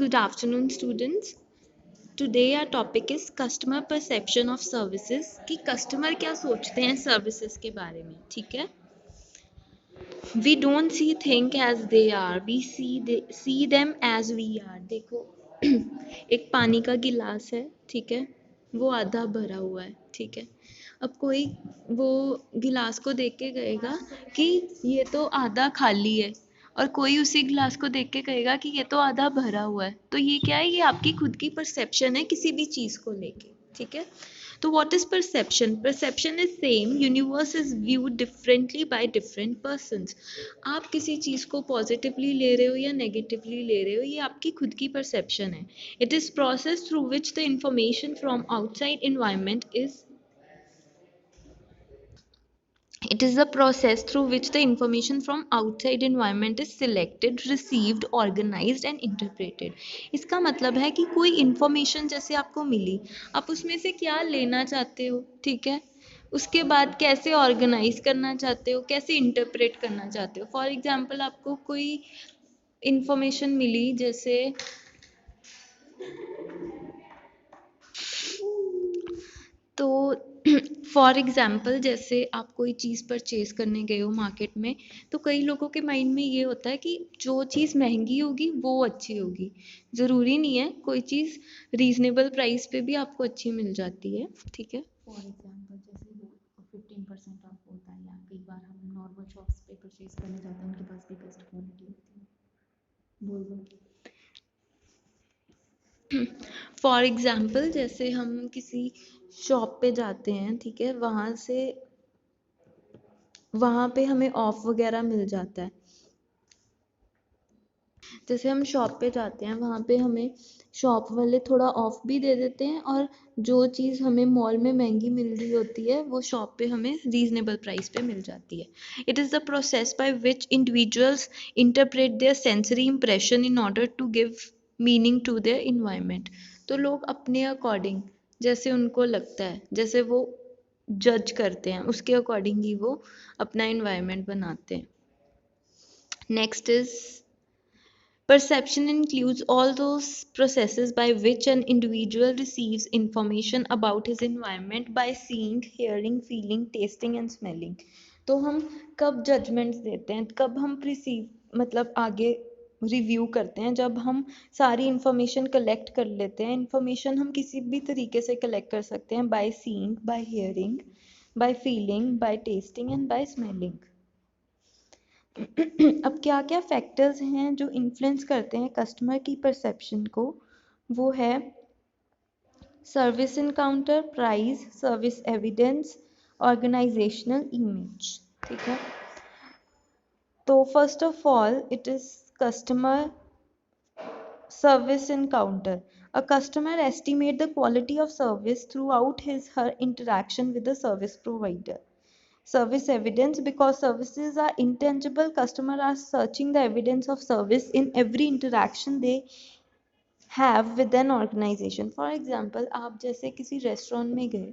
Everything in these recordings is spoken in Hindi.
Good afternoon, students. Today our topic is customer perception of services कि कस्टमर क्या सोचते हैं सर्विसेज के बारे में. ठीक है. We don't see things as they are, we see them as we are. देखो एक पानी का गिलास है, ठीक है, वो आधा भरा हुआ है, ठीक है. अब कोई वो गिलास को देख के कहेगा कि ये तो आधा खाली है, और कोई उसी गिलास को देख के कहेगा कि ये तो आधा भरा हुआ है. तो ये क्या है, ये आपकी खुद की परसेप्शन है किसी भी चीज को लेके. ठीक है. तो what is perception? Perception is same, universe is viewed differently by different persons. आप किसी चीज को पॉजिटिवली ले रहे हो या नेगेटिवली ले रहे हो, ये आपकी खुद की परसेप्शन है. It is process through which the information from outside environment is It is the process through which the information from outside environment is selected, received, organized and interpreted. इसका मतलब है कि कोई information जैसे आपको मिली, आप उसमें से क्या लेना चाहते हो, ठीक है, उसके बाद कैसे ऑर्गेनाइज करना चाहते हो, कैसे इंटरप्रेट करना चाहते हो. फॉर एग्जाम्पल आपको कोई इंफॉर्मेशन मिली, जैसे तो फॉर एग्जाम्पल जैसे आप कोई चीज़ परचेज करने गए हो मार्केट में, तो कई लोगों के माइंड में ये होता है कि जो चीज़ महंगी होगी वो अच्छी होगी. ज़रूरी नहीं है, कोई चीज़ रीजनेबल प्राइस पे भी आपको अच्छी मिल जाती है. ठीक है. फॉर एग्जाम्पल जैसे वो 15% ऑफ होता है, या कई बार हम नॉर्मल शॉप्स पे परचेज करने जाते हैं, उनके पास भी बेस्ट क्वालिटी होती है. बोल दो. फॉर एग्जाम्पल जैसे हम किसी शॉप पे जाते हैं, ठीक है, वहाँ पे हमें ऑफ वगैरह मिल जाता है. जैसे हम शॉप पे जाते हैं, वहाँ पे हमें शॉप वाले थोड़ा ऑफ भी दे देते हैं, और जो चीज़ हमें मॉल में महंगी मिल रही होती है वो शॉप पे हमें रीजनेबल प्राइस पे मिल जाती है. It is the process by which individuals interpret their sensory impression in order to give meaning to their environment. तो लोग अपने अकॉर्डिंग, जैसे उनको लगता है, जैसे वो जज करते हैं, उसके अकॉर्डिंग ही वो अपना इन्वायरमेंट बनाते हैं. Next is perception includes all those processes by which an individual receives information about his environment by seeing, hearing, feeling, tasting and smelling. तो हम कब जजमेंट्स देते हैं, कब हम प्रिसीव मतलब आगे रिव्यू करते हैं, जब हम सारी इंफॉर्मेशन कलेक्ट कर लेते हैं. इंफॉर्मेशन हम किसी भी तरीके से कलेक्ट कर सकते हैं, by seeing, by hearing, by feeling, by tasting and by smelling. अब क्या क्या फैक्टर्स हैं जो इन्फ्लुएंस करते हैं कस्टमर की परसेप्शन को? वो है service encounter, price, service evidence, organisational image. ठीक है. तो first of all it is customer service encounter. A customer estimate the quality of service throughout his/her interaction with the service provider. Service evidence, because services are intangible, customers are searching the evidence of service in every interaction they have with an organization. For example, आप जैसे किसी रेस्टोरेंट में गए,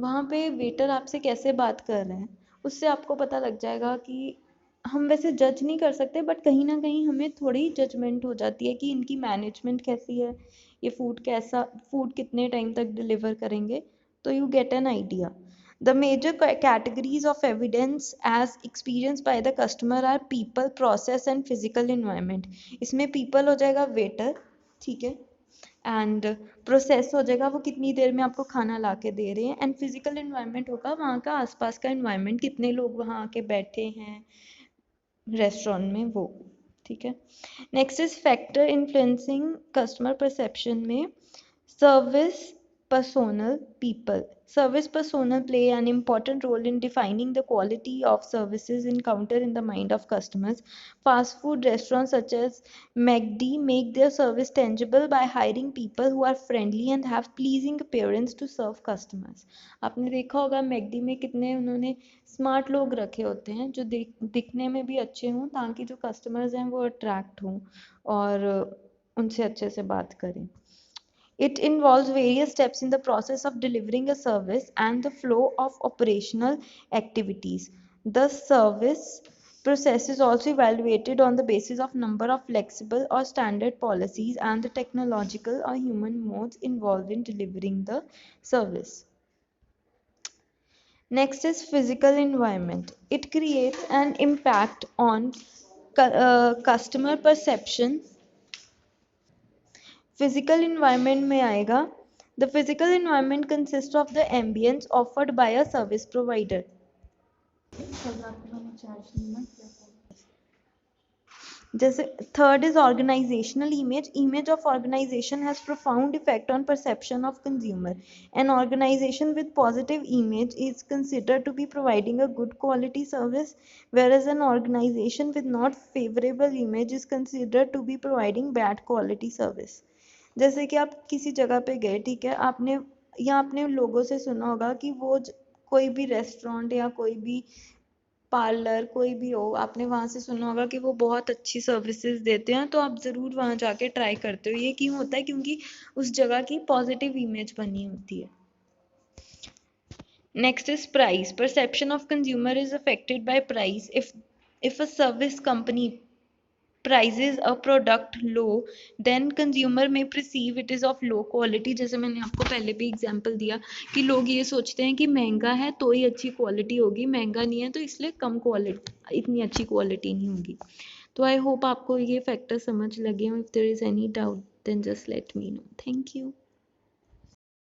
वहाँ पे वेटर आपसे कैसे बात कर रहे हैं, उससे आपको पता लग जाएगा कि हम वैसे जज नहीं कर सकते, बट कहीं ना कहीं हमें थोड़ी जजमेंट हो जाती है कि इनकी मैनेजमेंट कैसी है, ये फूड कितने टाइम तक डिलीवर करेंगे. तो you get an idea. The major categories of evidence as experienced by the customer are people, process and physical environment. इसमें people हो जाएगा waiter, ठीक है, एंड प्रोसेस हो जाएगा वो कितनी देर में आपको खाना ला के दे रहे हैं, एंड फिजिकल इन्वायरमेंट होगा वहाँ का आसपास का इन्वायरमेंट, कितने लोग वहाँ आके बैठे हैं रेस्टोरेंट में वो. ठीक है. Next is factor influencing customer perception में service personal people. Service personnel play an important role in defining the quality of services encountered in the mind of customers. Fast food restaurants such as McD make their service tangible by hiring people who are friendly and have pleasing appearance to serve customers. आपने देखा होगा मैकडी में कितने उन्होंने स्मार्ट लोग रखे होते हैं जो दिखने में भी अच्छे हों, ताकि जो कस्टमर्स हैं वो अट्रैक्ट हों और उनसे अच्छे से बात करें. It involves various steps in the process of delivering a service and the flow of operational activities. The service Process is also evaluated on the basis of number of flexible or standard policies and the technological or human modes involved in delivering the service. Next is physical environment. It creates an impact on customer perception. Physical environment में आएगा. The physical environment consists of the ambience offered by a service provider. जैसे third is organizational image. Image of organization has profound effect on perception of consumer. An organization with positive image is considered to be providing a good quality service, whereas an organization with not favorable image is considered to be providing bad quality service. जैसे कि आप किसी जगह पे गए, ठीक है, आपने या आपने लोगों से सुना होगा कि वो कोई भी रेस्टोरेंट या कोई भी पार्लर कोई भी हो, आपने वहाँ से सुना होगा कि वो बहुत अच्छी सर्विसेज देते हैं, तो आप ज़रूर वहाँ जाके ट्राई करते हो. ये क्यों होता है? क्योंकि उस जगह की पॉजिटिव इमेज बनी होती है. Next is price. Perception of consumer is affected by price. if a service company prices a product low, then consumer may perceive it is of low quality. जैसे मैंने आपको पहले भी एग्जांपल दिया कि लोग ये सोचते हैं कि महंगा है तो ही अच्छी क्वालिटी होगी, महंगा नहीं है तो इसलिए कम क्वालिटी, इतनी अच्छी क्वालिटी नहीं होगी. तो आई होप आपको ये फैक्टर समझ लगे हो. If there is any doubt then just let me know. Thank you.